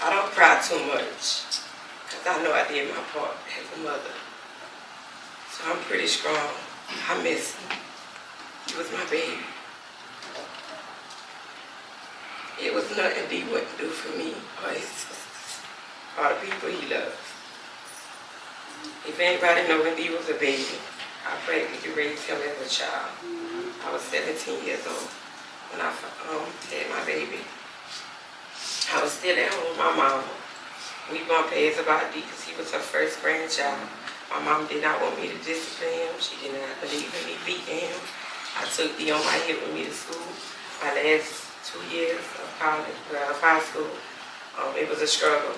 I don't cry too much because I know I did my part as a mother. So I'm pretty strong. I miss him. He was my baby. It was nothing he wouldn't do for me or his sisters or the people he loved. If anybody know when he was a baby, I practically raised him as a child. I was 17 years old when I had my baby. I was still at home with my mom. We bumped heads about D because he was her first grandchild. My mom did not want me to discipline him. She did not believe in me beating him. I took D on my hip with me to school. My last 2 years of college, of high school, it was a struggle.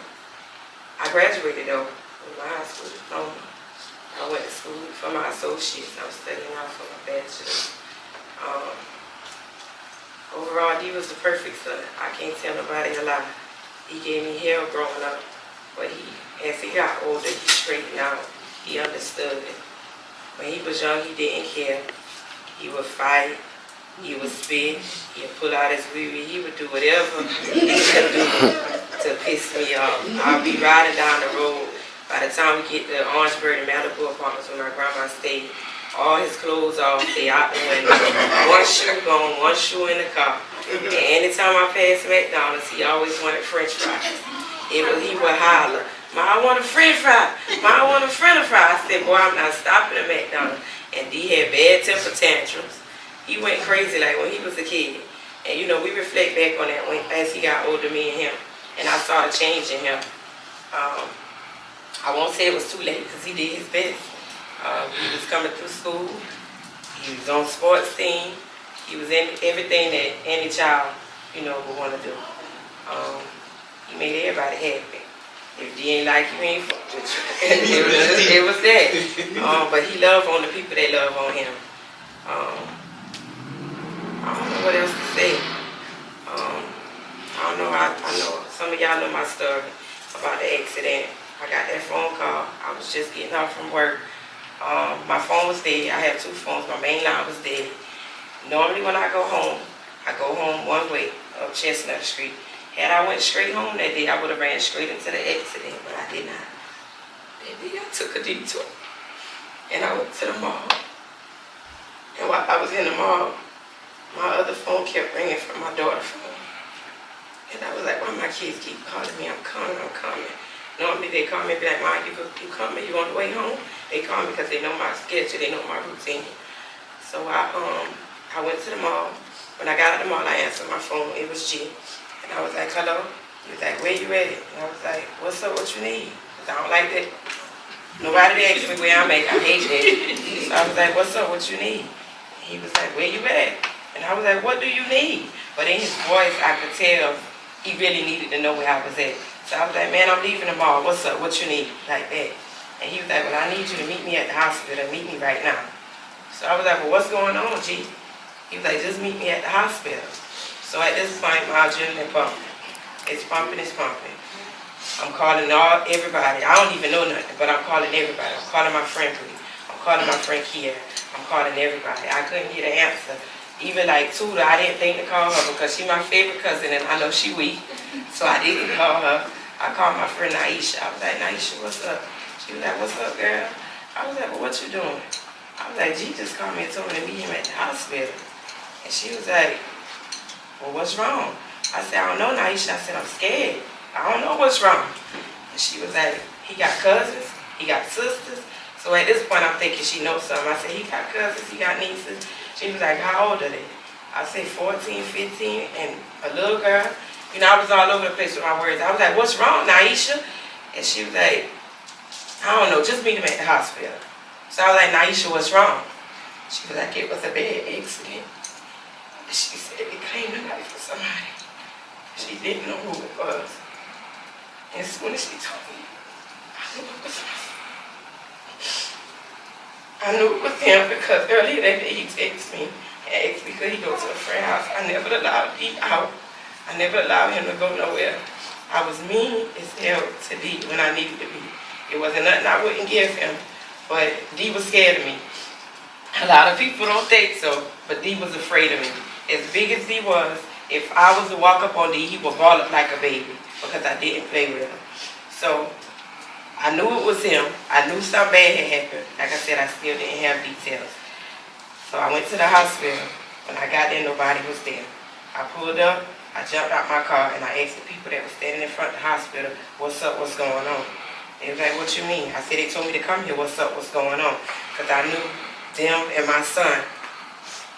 I graduated though with my high school diploma. I went to school for my associates. I was studying out for my bachelor's. Overall, D was the perfect son. I can't tell nobody a lie. He gave me hell growing up, but as he got older, he straightened out. He understood it. When he was young, he didn't care. He would fight. He would spit. He would pull out his wee-wee. He would do whatever he could do to piss me off. I'll be riding down the road. By the time we get to Orangeburg and Malibu apartments where my grandma stayed, all his clothes off, they out the window. One shoe gone, one shoe in the car. And anytime I passed McDonald's, he always wanted French fries. He would holler, "Ma, I want a French fry. Ma, I want a French fry." I said, "Boy, I'm not stopping at McDonald's." And D had bad temper tantrums. He went crazy like when he was a kid. And you know, we reflect back on that as he got older, me and him. And I saw a change in him. I won't say it was too late because he did his best. He was coming through school. He was on sports team. He was in everything that any child, you know, would want to do. He made everybody happy. If you ain't like you, he ain't fuck with you. it was that. But he loved on the people that love on him. I don't know what else to say. I don't know. I know some of y'all know my story about the accident. I got that phone call. I was just getting off from work. My phone was dead. I have two phones. My main line was dead. Normally when I go home one way up Chestnut Street. Had I went straight home that day, I would have ran straight into the accident, but I did not. That day I took a detour. And I went to the mall. And while I was in the mall, my other phone kept ringing from my daughter's phone. And I was like, why my kids keep calling me? I'm coming, I'm coming. Normally they call me and be like, "Mom, you coming? You on the way home?" They call me because they know my schedule, they know my routine. So I went to the mall. When I got out of the mall, I answered my phone. It was G. And I was like, "Hello?" He was like, "Where you at?" And I was like, "What's up? What you need?" Because I don't like that. Nobody asks me where I'm at. I hate that. So I was like, "What's up? What you need?" And he was like, "Where you at?" And I was like, "What do you need?" But in his voice, I could tell he really needed to know where I was at. So I was like, "Man, I'm leaving the mall. What's up? What you need?" Like that. And he was like, "Well, I need you to meet me at the hospital. Meet me right now." So I was like, "Well, what's going on, G?" He was like, "Just meet me at the hospital." So at this point, my adrenaline pumping. It's pumping, it's pumping. I'm calling everybody. I don't even know nothing, but I'm calling everybody. I'm calling my friend Bree. I'm calling my friend Kia. I'm calling everybody. I couldn't get an answer. Even like Tudor, I didn't think to call her because she's my favorite cousin and I know she weak. So I didn't call her. I called my friend Naisha. I was like, "Naisha, what's up?" She was like, "What's up, girl?" I was like, "Well, what you doing?" I was like, "G just called me and told me to meet him at the hospital." And she was like, "Well, what's wrong?" I said, "I don't know, Naisha." I said, "I'm scared. I don't know what's wrong." And she was like, "He got cousins, he got sisters." So at this point, I'm thinking she knows something. I said, "He got cousins, he got nieces." She was like, "How old are they?" I said, 14, 15, and a little girl. You know, I was all over the place with my words. I was like, "What's wrong, Naisha?" And she was like, "I don't know, just meet him at the hospital." So I was like, "Naisha, what's wrong?" She was like, "It was a bad accident." She said they claimed the life of somebody. She didn't know who it was. And as soon as she told me, I knew it was him. I knew it was him because earlier that day he texted me and asked me could he go to a friend's house. I never allowed D out. I never allowed him to go nowhere. I was mean as hell to D when I needed to be. It wasn't nothing I wouldn't give him, but D was scared of me. A lot of people don't think so, but D was afraid of me. As big as D was, if I was to walk up on D, he would ball up like a baby because I didn't play with him. So I knew it was him. I knew something bad had happened. Like I said, I still didn't have details. So I went to the hospital. When I got there, nobody was there. I pulled up, I jumped out my car, and I asked the people that were standing in front of the hospital, what's up, what's going on? They was like, what you mean? I said, they told me to come here, what's up, what's going on? Because I knew them and my son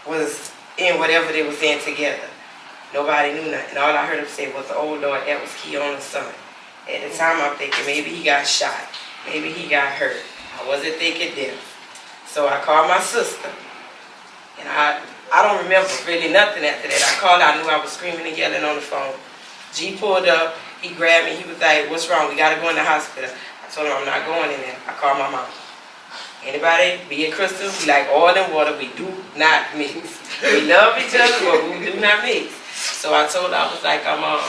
was in whatever they was in together. Nobody knew nothing. All I heard him say was, oh Lord, that was Keona's son. At the time, I'm thinking maybe he got shot. Maybe he got hurt. I wasn't thinking death. So I called my sister. And I don't remember really nothing after that. I called, I knew I was screaming and yelling on the phone. G pulled up, he grabbed me, he was like, what's wrong? We gotta go in the hospital. I told him I'm not going in there. I called my mom. Anybody, be it Crystal, we like oil and water, we do not mix. We love each other, but we do not mix. So I told her, I was like, Ma,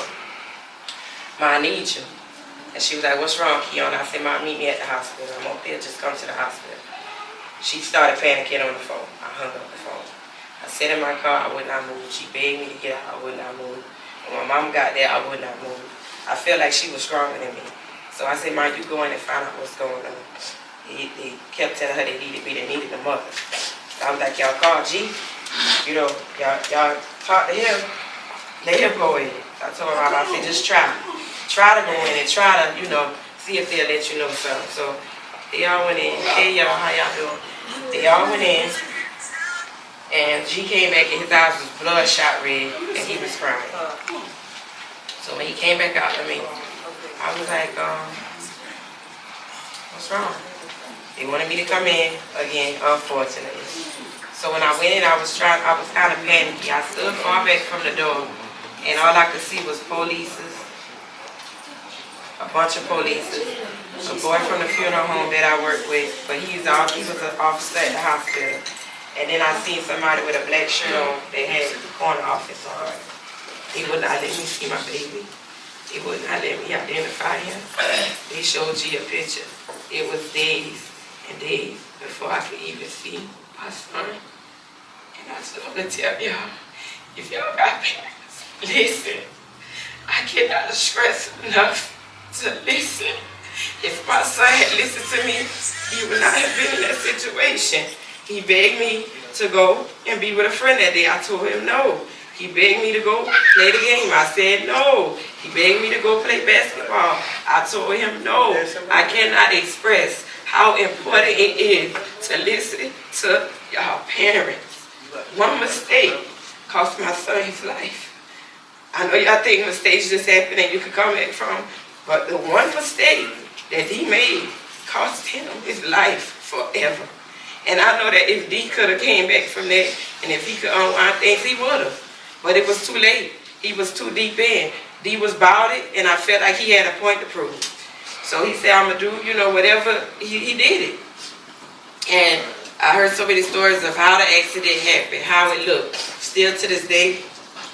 I need you. And she was like, what's wrong, Keona? I said, Mom, meet me at the hospital. I'm up there, just come to the hospital. She started panicking on the phone. I hung up the phone. I sat in my car, I would not move. She begged me to get out, I would not move. When my mom got there, I would not move. I felt like she was stronger than me. So I said, Mom, you go in and find out what's going on. They kept telling her they needed the mother. So I was like, y'all call G. You know, y'all talk to him. Let him go in. I told her, I said, just try. Try to go in and try to, you know, see if they'll let you know something. So they all went in. Hey y'all, how y'all doing? They all went in. And G came back and his eyes was bloodshot red and he was crying. So when he came back out to me, I was like, what's wrong? They wanted me to come in again, unfortunately. So when I went in, I was kind of panicky. I stood far back from the door and all I could see was police. A bunch of police, a boy from the funeral home that I work with, but he was an officer at the hospital. And then I seen somebody with a black shirt on that had the corner office on. He would not let me see my baby. He would not let me identify him. They showed G a picture. It was days and days before I could even see my son. And I just want to tell y'all, if y'all got parents, listen, I cannot stress enough to listen. If my son had listened to me, he would not have been in that situation. He begged me to go and be with a friend that day. I told him no. He begged me to go play the game. I said no. He begged me to go play basketball. I told him no. I cannot express how important it is to listen to y'all parents. One mistake cost my son his life. I know y'all think mistakes just happen and you can come back from. But the one mistake that he made cost him his life forever. And I know that if D could have came back from that, and if he could unwind things, he would have. But it was too late. He was too deep in. D was about it, and I felt like he had a point to prove. So he said, I'm going to do, you know, whatever. He did it. And I heard so many stories of how the accident happened, how it looked. Still to this day,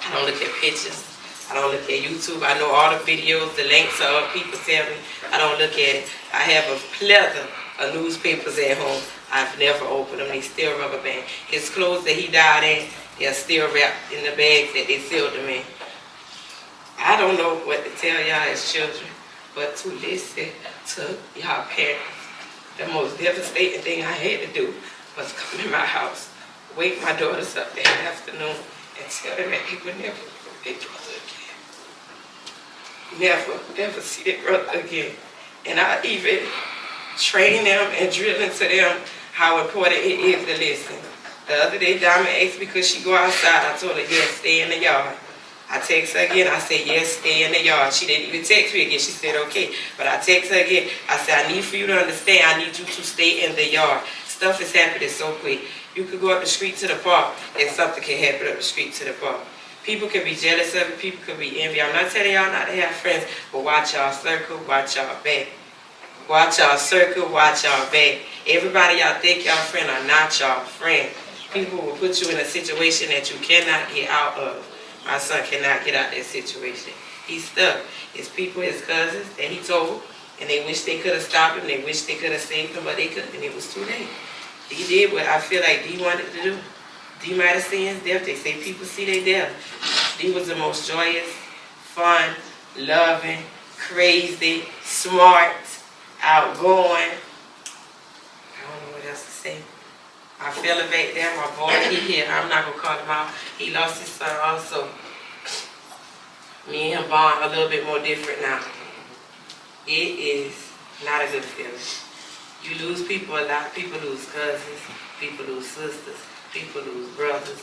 I don't look at pictures. I don't look at YouTube. I know all the videos, the links are up. People tell me I don't look at it. I have a plethora of newspapers at home. I've never opened them. They still rubber band. His clothes that he died in, they're still wrapped in the bags that they sealed them in. I don't know what to tell y'all as children, but to listen to y'all parents. The most devastating thing I had to do was come in my house, wake my daughters up that afternoon, and tell them that they would never see their brother again. Never see their brother again. And I even train them and drill into them how important it is to listen. The other day, Diamond asked me could she go outside. I told her, yes, stay in the yard. I text her again. I said, yes, stay in the yard. She didn't even text me again. She said, okay. But I text her again. I said, I need for you to understand. I need you to stay in the yard. Stuff is happening so quick. You could go up the street to the park and something can happen up the street to the park. People can be jealous of it. People can be envy. I'm not telling y'all not to have friends, but watch y'all circle, watch y'all back. Watch y'all circle, watch y'all back. Everybody y'all think y'all friend are not y'all friend. People will put you in a situation that you cannot get out of. My son cannot get out of that situation. He's stuck. His people, his cousins that he told, and they wish they could have stopped him. They wish they could have saved him, but they couldn't, and it was too late. He did what I feel like D wanted to do. D might have seen his death. They say people see their death. Dee was the most joyous, fun, loving, crazy, smart, outgoing. I don't know what else to say. I feel it back there. My boy, he here. I'm not going to call him out. He lost his son also. Me and him bond a little bit more different now. It is not a good feeling. You lose people a lot. People lose cousins. People lose sisters. People lose brothers.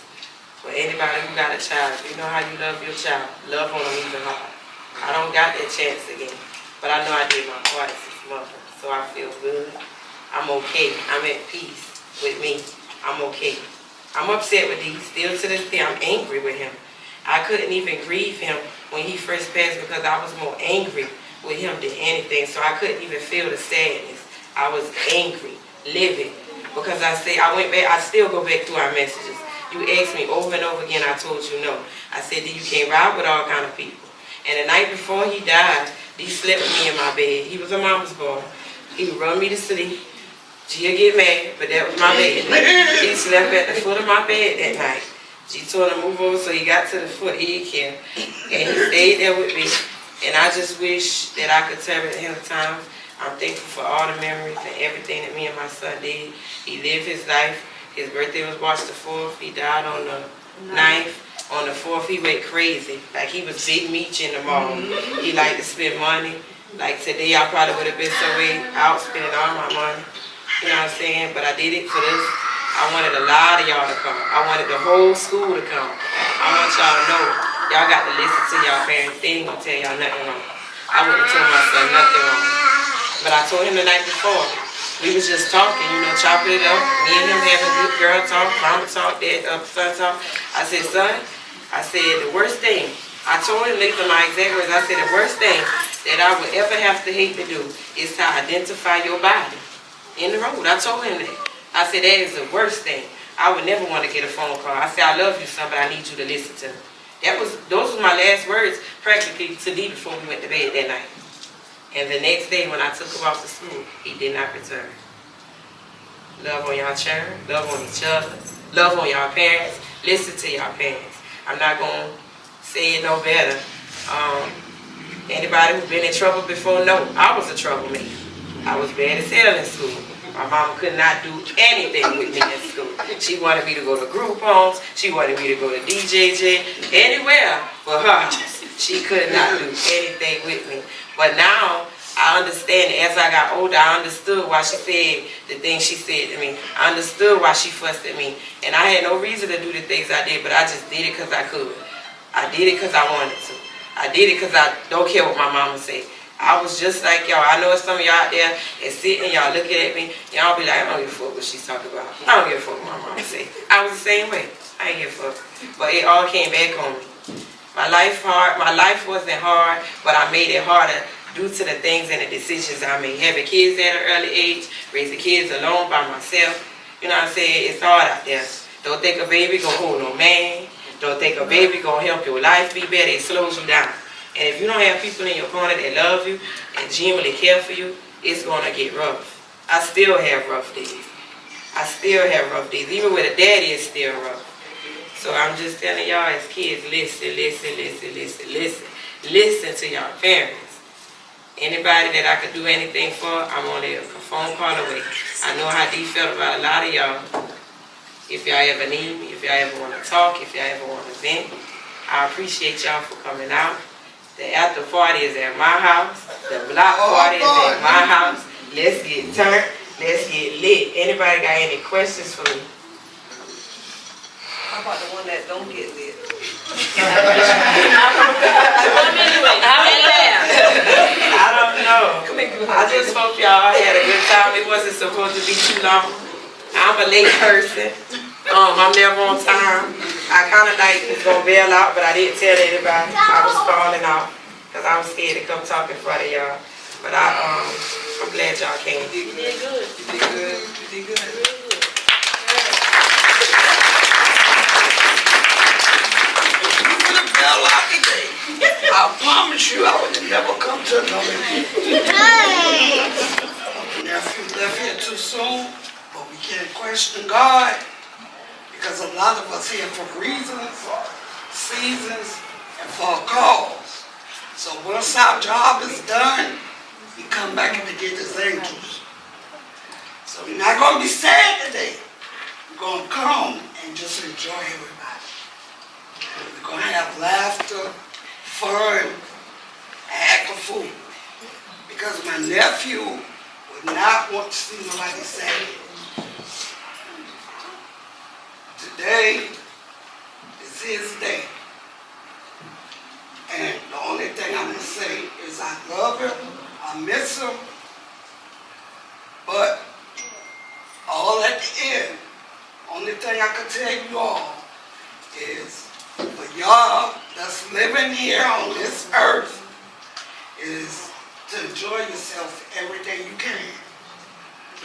For anybody who got a child, you know how you love your child. Love on them even harder. I don't got that chance again. But I know I did my part as his mother. So I feel good. I'm okay. I'm at peace with me. I'm okay. I'm upset with Dee. Still to this day, I'm angry with him. I couldn't even grieve him when he first passed because I was more angry with him than anything. So I couldn't even feel the sadness. I was angry, livid. Because I went back, I still go back through our messages. You asked me over and over again, I told you no. I said that you can't ride with all kind of people. And the night before he died, he slept with me in my bed. He was a mama's boy. He would run me to sleep. She'd get mad, but that was my bed. He slept at the foot of my bed that night. She told him to move over, so he got to the foot. He didn't care. And he stayed there with me. And I just wish that I could tell him the times. I'm thankful for all the memories and everything that me and my son did. He lived his life. His birthday was March the 4th. He died on the 9th. On the 4th, he went crazy. Like he was Big Meech in the mall. He liked to spend money. Like today, I probably would have been somewhere out spending all my money. You know what I'm saying? But I did it for this. I wanted a lot of y'all to come. I wanted the whole school to come. I want y'all to know, y'all got to listen to y'all parents. They ain't gonna tell y'all nothing wrong. I wouldn't tell my son nothing wrong. But I told him the night before, we was just talking, you know, chopping it up. Me and him having good girl talk, mama talk, dad son talk. I said, son, I said, the worst thing, I told him, listen to my exact words, I said, the worst thing that I would ever have to hate to do is to identify your body in the road. I told him that. I said, that is the worst thing. I would never want to get a phone call. I said, I love you, son, but I need you to listen to me. Those were my last words practically to Dee before we went to bed that night. And the next day when I took him off to school, he did not return. Love on y'all children, love on each other, love on y'all parents, listen to y'all parents. I'm not going to say it no better. Anybody who's been in trouble before, no, I was a troublemaker. I was bad as hell in school. My mama could not do anything with me in school. She wanted me to go to group homes. She wanted me to go to DJJ, anywhere but her. She could not do anything with me. But now, I understand that as I got older, I understood why she said the things she said to me. I understood why she fussed at me. And I had no reason to do the things I did, but I just did it because I could. I did it because I wanted to. I did it because I don't care what my mama said. I was just like y'all. I know some of y'all out there is sitting, y'all looking at me, y'all be like, I don't give a fuck what she's talking about. I don't give a fuck what my mama said. I was the same way. I ain't give a fuck. But it all came back on me. My life wasn't hard, but I made it harder due to the things and the decisions I made. Having kids at an early age, raising kids alone by myself. You know what I'm saying? It's hard out there. Don't think a baby gonna hold no man. Don't think a baby gonna help your life be better. It slows you down. And if you don't have people in your corner that love you and genuinely care for you, it's gonna get rough. I still have rough days. I still have rough days. Even with a daddy, it's still rough. So I'm just telling y'all as kids, listen to y'all parents. Anybody that I could do anything for, I'm only a phone call away. I know how Dee felt about a lot of y'all. If y'all ever need me, if y'all ever want to talk, if y'all ever want to vent, I appreciate y'all for coming out. The after party is at my house. The block party is at my house. Let's get turned. Let's get lit. Anybody got any questions for me? How about the one that don't get lit? I don't know. I just hope y'all had a good time. It wasn't supposed to be too long. I'm a late person. I'm never on time. I kind of like was going to bail out, but I didn't tell anybody. I was falling out because I was scared to come talk in front of y'all. But I'm glad y'all came. You did good. You did good. You did good. Really good. You would have bailed out today. I promise you I would have never come to another meeting. Nephew left here too soon, but we can't question God because a lot of us here for reasons, sin reasons and for a cause. So once our job is done, we come back and get his angels. So we're not going to be sad today. We're going to come and just enjoy everybody. We're going to have laughter, fun, and act of fool. Because my nephew would not want to see nobody sad. Today is his day. And the only thing I'm going to say is I love him, I miss him, but all at the end, only thing I can tell you all is for y'all that's living here on this earth is to enjoy yourself every day you can.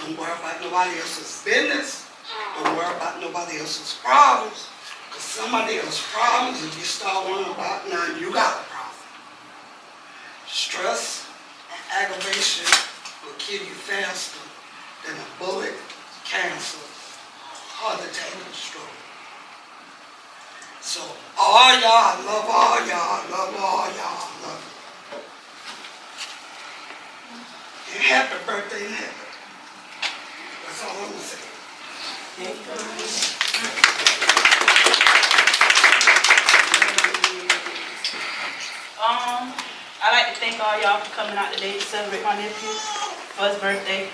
Don't worry about nobody else's business. Don't worry about nobody else's problems. Because somebody else's problems, if you start worrying about now, you got a problem. Stress and aggravation will kill you faster than a bullet, cancer, heart attack, and stroke. So all y'all, I love all y'all, I love all y'all, I love you. And happy birthday in heaven. That's all I'm going to say. I'd like to thank all y'all for coming out today to celebrate my nephew for his birthday.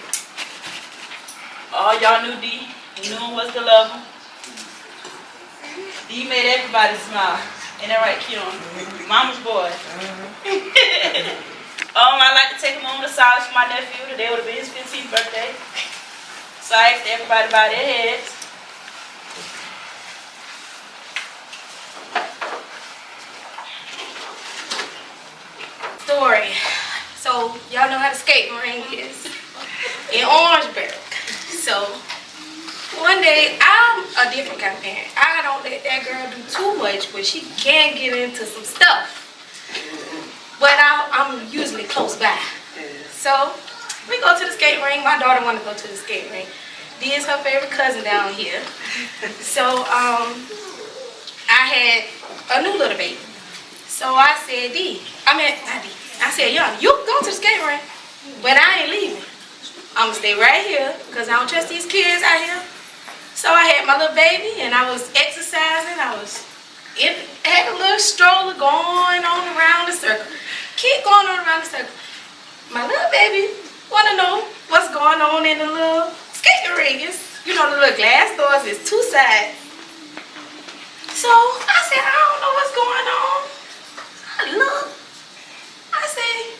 All y'all knew D. You knew him was to love him. D made everybody smile. Ain't that right, Keon? Mama's boy. I'd like to take a moment of silence for my nephew. Today would have been his 15th birthday. So I asked everybody to bow their heads. Story. So y'all know how the skating ring is in Orangeburg. So one day I'm a different kind of parent. I don't let that girl do too much, but she can get into some stuff. But I'm usually close by. So we go to the skate ring. My daughter wanted to go to the skate ring. Dee is her favorite cousin down here. So I had a new little baby. So I said, not Dee. I said, Young, you can go to the skate ring, but I ain't leaving. I'm going to stay right here because I don't trust these kids out here. So I had my little baby and I was exercising. I had a little stroller going on around the circle. Keep going on around the circle. My little baby want to know what's going on in the little skating ring. You know, the little glass doors is two sides. So I said, I don't know what's going on. I looked. I said,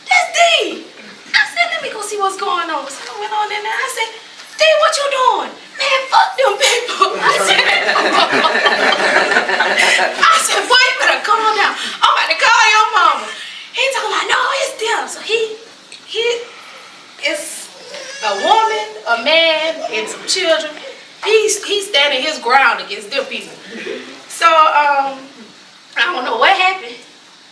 that's Dee. I said, let me go see what's going on. So I went on in there. I said, Dee, what you doing? Man, fuck them people. I said, boy, you better calm down. I'm about to call your mama. He talking about, no, it's them. So he is a woman, a man, and some children. He's standing his ground against them people. So, I don't know what happened.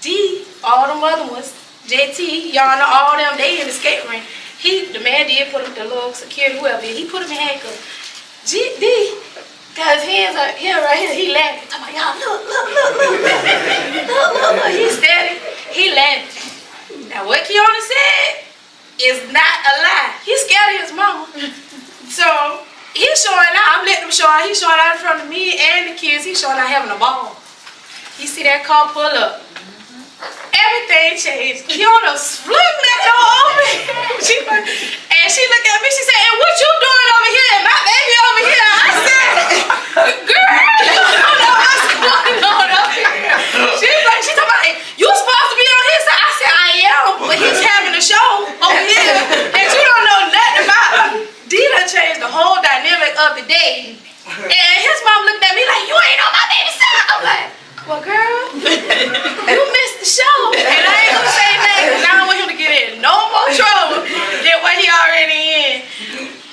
D, all them other ones, JT, y'all know all them, they in the skate ring. The man did put him, the little security, whoever, he put him in handcuffs. D got his hands up here, right here, he laughing. Talking about, y'all, look. He's standing, he laughing. Now what Kiana said is not a lie. He's scared of his mama. So, he's showing out, I'm letting him show out. He's showing out in front of me and the kids. He's showing out having a ball. You see that car pull up. Everything changed. Kiana flung that door open. And she looked at me, she said, and what you doing over here? And my baby over here. I said, girl, I don't know what's going on up here. She talking about, you supposed to be on his side. I said, I am, but he's having a show over here. And you don't know nothing about him. Dina changed the whole dynamic of the day. And his mom looked at me like, you ain't on my baby's side. I'm like, well, girl, you missed the show. And I ain't gonna say that because I don't want him to get in no more trouble than what he already in.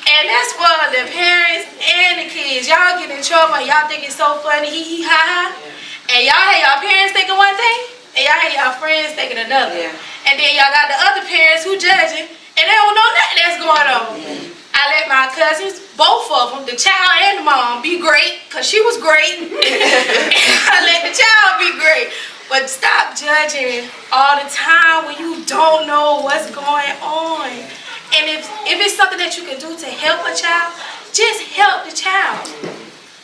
And that's for the parents and the kids. Y'all get in trouble and y'all think it's so funny, hee hee ha ha. And y'all have y'all parents thinking one thing, and y'all have y'all friends thinking another. Yeah. And then y'all got the other parents who judging, and they don't know nothing that's going on. I let my cousins, both of them, the child and the mom, be great, because she was great. I let the child But stop judging all the time when you don't know what's going on. And if it's something that you can do to help a child, just help the child.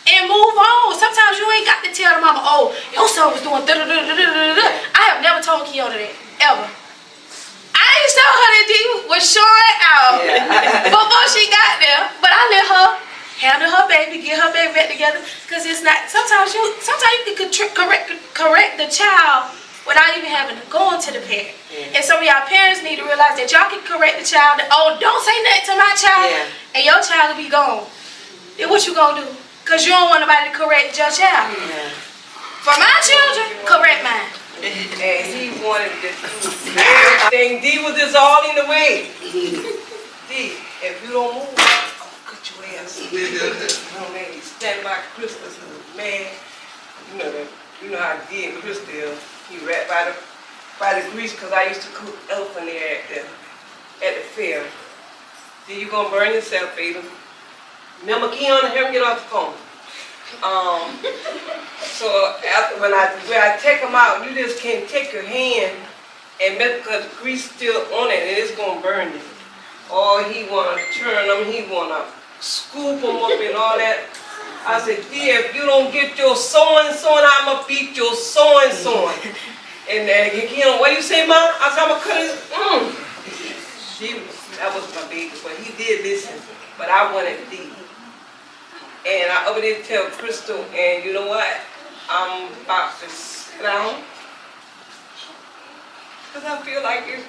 And move on. Sometimes you ain't got to tell the mama, oh, your son was doing da-da-da-da-da-da-da. I have never told Kiyoda that, ever. I ain't told her that D was showing out before she got there. But I let her handle her baby, get her baby back together. Because it's not, sometimes you can correct the child without even having to go into the parent. And some of y'all parents need to realize that y'all can correct the child. Oh, don't say nothing to my child. And your child will be gone. Then what you gonna do? Because you don't want nobody to correct your child. For my children, correct mine. And he wanted to do everything. D was just all in the way. D, if you don't move, I'll cut your ass. Oh man, he stand by Crystal, man. You know how D and Crystal, he right by the grease, because I used to cook elephant there at the fair. D, you gonna burn yourself, baby. Remember, Keon, have him get off the phone. So after when I take them out, you just can't take your hand and make, because the grease still on it and it's gonna burn you. Or he wanna turn them, he wanna scoop them up and all that. I said, dear, if you don't get your so-and-so, I'ma beat your so-and-so. And then, what do you say, Mom? I said, I'ma cut his, that was my baby, but he did listen. But I wanted D. And I over there tell Crystal, and you know what? I'm about to sit down. Because I feel like if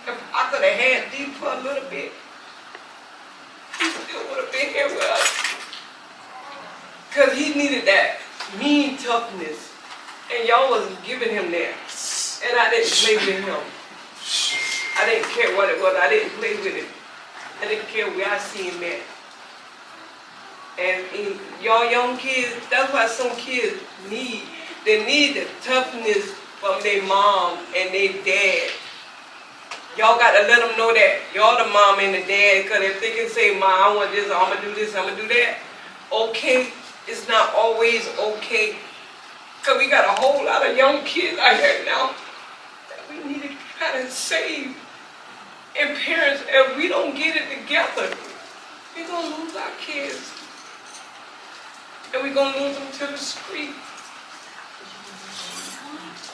I could have had D for a little bit, he still would have been here with us. Because he needed that mean toughness. And y'all wasn't giving him that. And I didn't play with him. I didn't care what it was. I didn't play with it. I didn't care where I see him at. And y'all young kids, that's why some kids need. They need the toughness from their mom and their dad. Y'all got to let them know that y'all the mom and the dad, because if they can say, Mom, I want this, I'm going to do this, I'm going to do that, okay, it's not always okay. Because we got a whole lot of young kids out here now that we need to kind of save. And parents, if we don't get it together, we're going to lose our kids. And we're going to lose them to the street.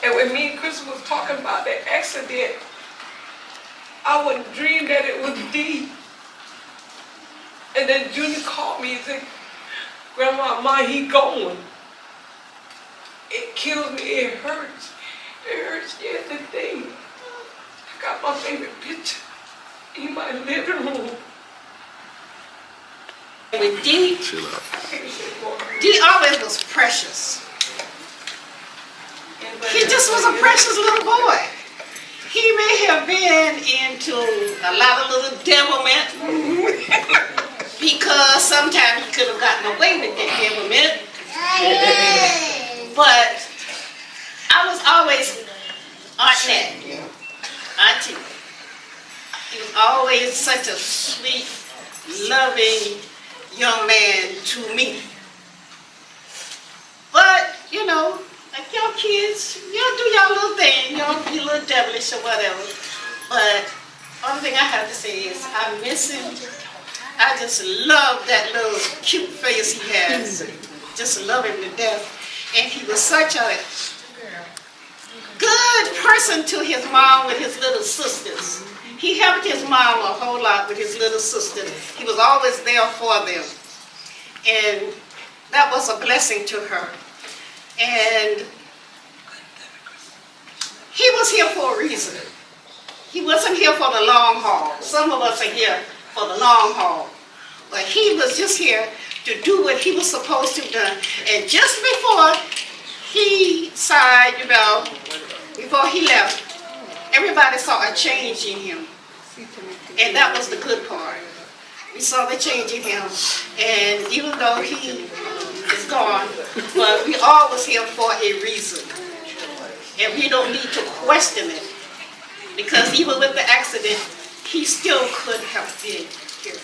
And when me and Chris was talking about that accident, I wouldn't dream that it was D. And then Junior called me and said, Grandma, Ma, he going. It kills me, it hurts. It hurts yesterday. I got my favorite picture in my living room. With D, D always was precious. He just was a precious little boy. He may have been into a lot of little devilment because sometimes he could have gotten away with that devilment. But I was always Aunt Nat, Auntie. He was always such a sweet, loving young man to me. But, you know, like y'all kids, y'all do y'all little thing, y'all be a little devilish or whatever. But only thing I have to say is I miss him. I just love that little cute face he has. Just love him to death. And he was such a good person to his mom with his little sisters. He helped his mom a whole lot with his little sisters. He was always there for them. And that was a blessing to her. And he was here for a reason. He wasn't here for the long haul. Some of us are here for the long haul. But he was just here to do what he was supposed to have done. And just before he sighed, you know, before he left, everybody saw a change in him. And that was the good part. We saw the change in him. And even though he is gone, but we all was here for a reason. And we don't need to question it. Because even with the accident, he still could have been here.